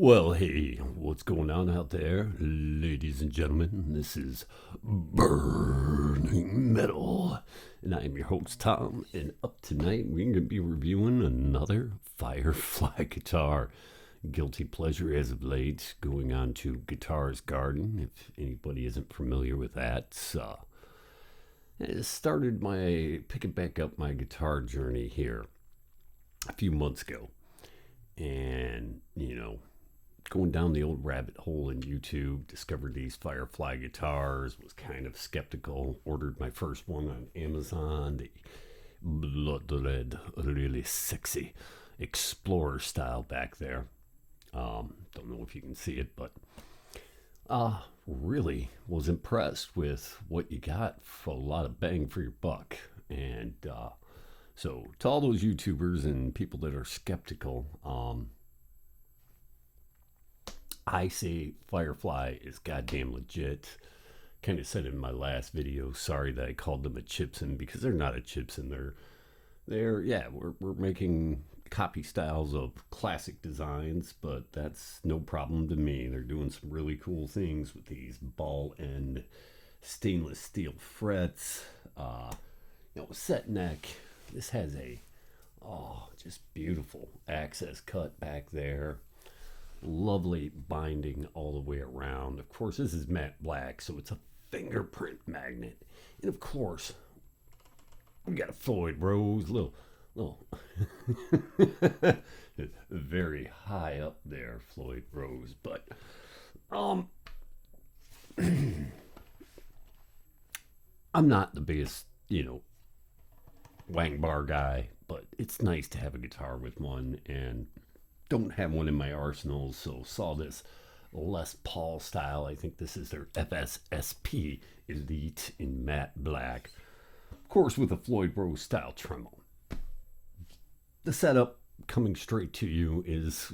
Well, hey, what's going on out there, ladies and gentlemen? This is Burning Metal, and I am your host, Tom, and up tonight we're going to be reviewing another FireFly guitar. Guilty pleasure as of late, going on to Guitar's Garden, if anybody isn't familiar with that. I started picking back up my guitar journey here a few months ago, and, going down the old rabbit hole in YouTube, discovered these FireFly guitars, was kind of skeptical, ordered my first one on Amazon, the blood red, really sexy Explorer style back there. Don't know if you can see it, but really was impressed with what you got for a lot of bang for your buck. And so to all those YouTubers and people that are skeptical, I say FireFly is goddamn legit. Kind of said in my last video, sorry that I called them a chipsin, because they're not a chipsin. We're making copy styles of classic designs, but that's no problem to me. They're doing some really cool things with these ball end stainless steel frets. Set neck. This has just beautiful access cut back there. Lovely binding all the way around. Of course, this is matte black, so it's a fingerprint magnet. And of course, we got a Floyd Rose, little very high up there, Floyd Rose. But I'm not the biggest, wang bar guy, but it's nice to have a guitar with one, and don't have one in my arsenal, so saw this Les Paul style. I think this is their FFSP Elite in matte black, of course, with a Floyd Rose style Tremolo. The setup coming straight to you is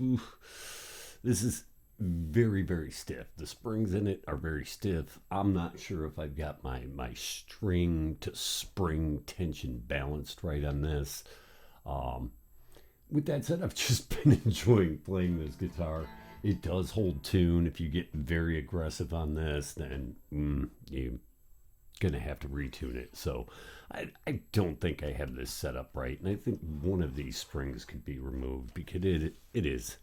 this is very, very stiff. The springs in it are very stiff. I'm not sure if I've got my string to spring tension balanced right on this. With that said, I've just been enjoying playing this guitar. It does hold tune. If you get very aggressive on this, then you're going to have to retune it. So I don't think I have this set up right. And I think one of these springs could be removed, because it is.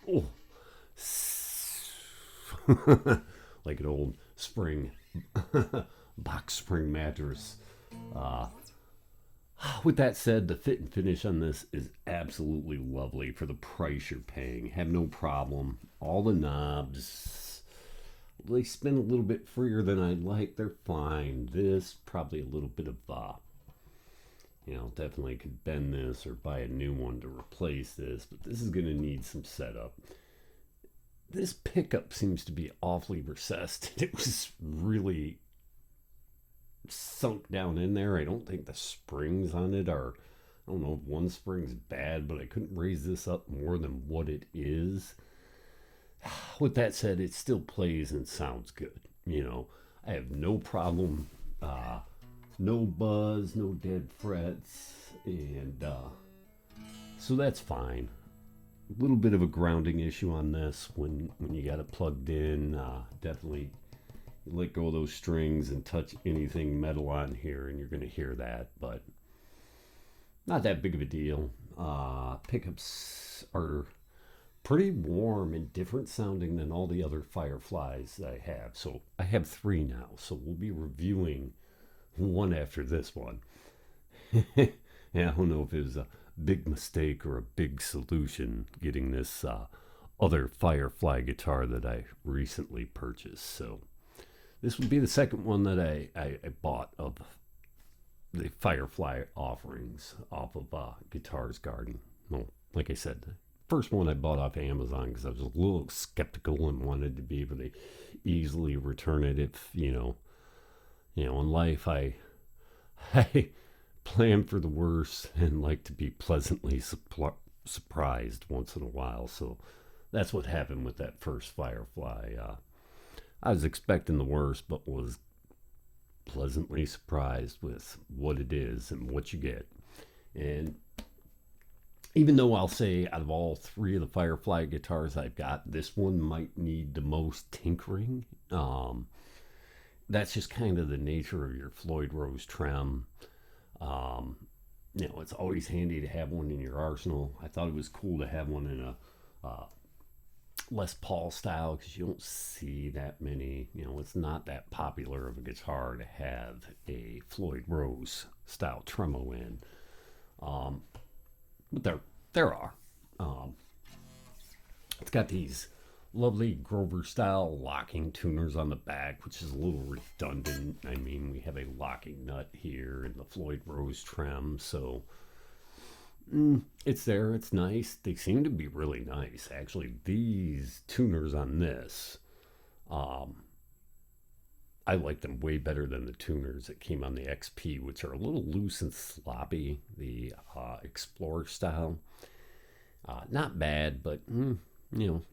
Oh, like an old spring, box spring mattress. With that said, the fit and finish on this is absolutely lovely for the price you're paying. Have no problem. All the knobs, they spin a little bit freer than I'd like. They're fine. This, probably a little bit of, definitely could bend this or buy a new one to replace this, but this is going to need some setup. This pickup seems to be awfully recessed. It was really sunk down in there. I don't think the springs on it are, I don't know if one spring's bad, but I couldn't raise this up more than what it is. With that said, it still plays and sounds good. I have no problem, no buzz, no dead frets, and so that's fine. A little bit of a grounding issue on this when you got it plugged in. Definitely let go of those strings and touch anything metal on here, and you're going to hear that, but not that big of a deal. Pickups are pretty warm and different sounding than all the other FireFlies I have. So I have 3 now, so we'll be reviewing one after this one. Yeah, I don't know if it was a big mistake or a big solution getting this other FireFly guitar that I recently purchased. So this would be the second one that I bought of the FireFly offerings off of Guitar's Garden. Well, like I said, the first one I bought off Amazon because I was a little skeptical and wanted to be able to easily return it if, in life I plan for the worst and like to be pleasantly surprised once in a while. So that's what happened with that first FireFly. I was expecting the worst, but was pleasantly surprised with what it is and what you get. And Even though I'll say out of all three of the Firefly guitars I've got, this one might need the most tinkering. That's just kind of the nature of your Floyd Rose Trem. Um, it's always handy to have one in your arsenal. I thought it was cool to have one in a Les Paul style because you don't see that many. It's not that popular of a guitar to have a Floyd Rose style tremolo in. Um, but there are. Um, it's got these lovely Grover style locking tuners on the back, which is a little redundant. I mean, we have a locking nut here in the Floyd Rose Trem, so it's there. It's nice. They seem to be really nice. Actually, these tuners on this, um, I like them way better than the tuners that came on the XP, which are a little loose and sloppy. The Explorer style, not bad, but you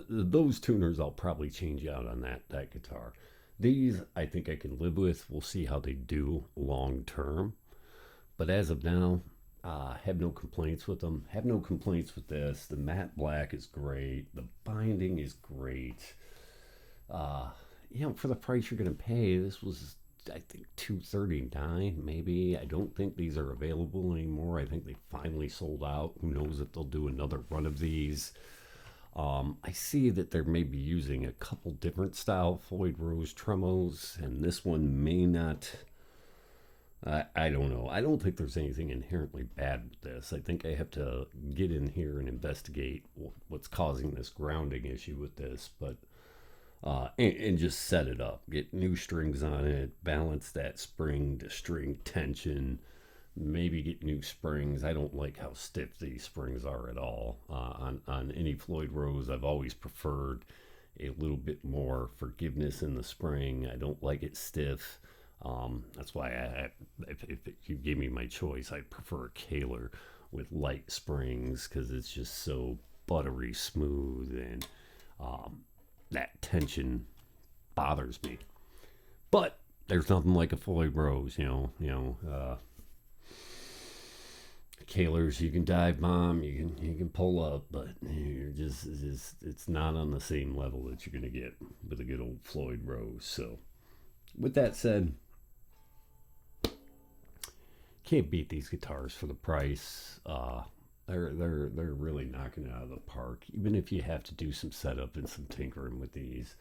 those tuners I'll probably change out on that guitar. These I think I can live with. We'll see how they do long term. But as of now, have no complaints with them. Have no complaints with this. The matte black is great. The binding is great. Uh, for the price you're gonna pay, this was I think $239 maybe. I don't think these are available anymore. I think they finally sold out. Who knows if they'll do another run of these. I see that they're maybe using a couple different style Floyd Rose tremolos, and this one may not. I don't know. I don't think there's anything inherently bad with this. I think I have to get in here and investigate what's causing this grounding issue with this, but and just set it up. Get new strings on it, balance that spring to string tension, maybe get new springs. I don't like how stiff these springs are at all. On any Floyd Rose, I've always preferred a little bit more forgiveness in the spring. I don't like it stiff. That's why if you gave me my choice, I'd prefer a Kaler with light springs because it's just so buttery smooth, and that tension bothers me. But there's nothing like a Floyd Rose, Kalers you can dive bomb, you can pull up, but you're just it's not on the same level that you're gonna get with a good old Floyd Rose. So, with that said, can't beat these guitars for the price. They're really knocking it out of the park. Even if you have to do some setup and some tinkering with these,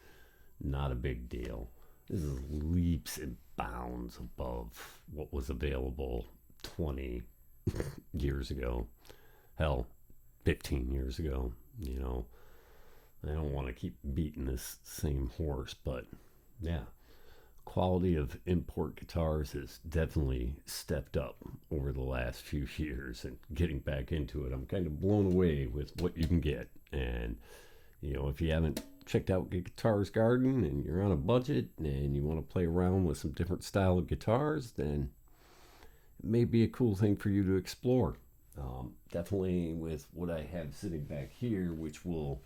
not a big deal. This is leaps and bounds above what was available 20 years ago. Hell, 15 years ago. I don't want to keep beating this same horse, but yeah. Quality of import guitars has definitely stepped up over the last few years, and getting back into it, I'm kind of blown away with what you can get. And if you haven't checked out Guitars Garden and you're on a budget and you want to play around with some different style of guitars, then it may be a cool thing for you to explore. Definitely with what I have sitting back here, which will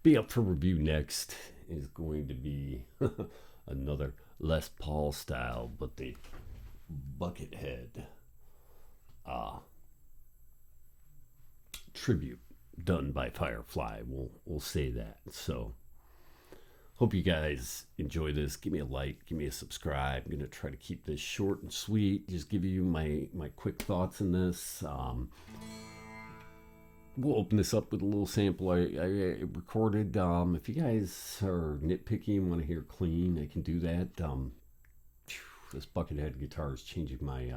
be up for review next, is going to be another Les Paul style, but the Buckethead tribute done by Firefly. We'll say that. So, hope you guys enjoy this. Give me a like, give me a subscribe. I'm gonna try to keep this short and sweet. Just give you my quick thoughts on this. We'll open this up with a little sample I recorded. If you guys are nitpicky and want to hear clean, I can do that. This Buckethead guitar is changing my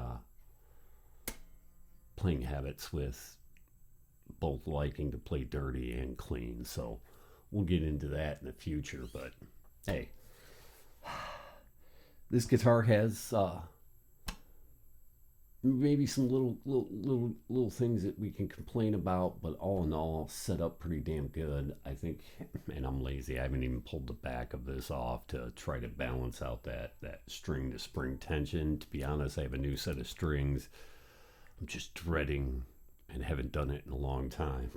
playing habits with both liking to play dirty and clean. So we'll get into that in the future. But hey, this guitar has maybe some little things that we can complain about, but all in all, set up pretty damn good. I think, and I'm lazy. I haven't even pulled the back of this off to try to balance out that string to spring tension. To be honest, I have a new set of strings. I'm just dreading, and haven't done it in a long time,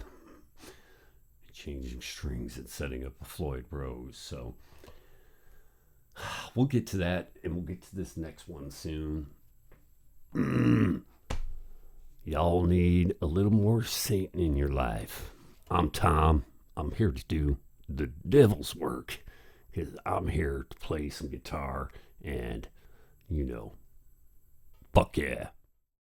changing strings and setting up a Floyd Rose. So we'll get to that, and we'll get to this next one soon. Y'all need a little more Satan in your life. I'm Tom. I'm here to do the devil's work because I'm here to play some guitar and, fuck yeah.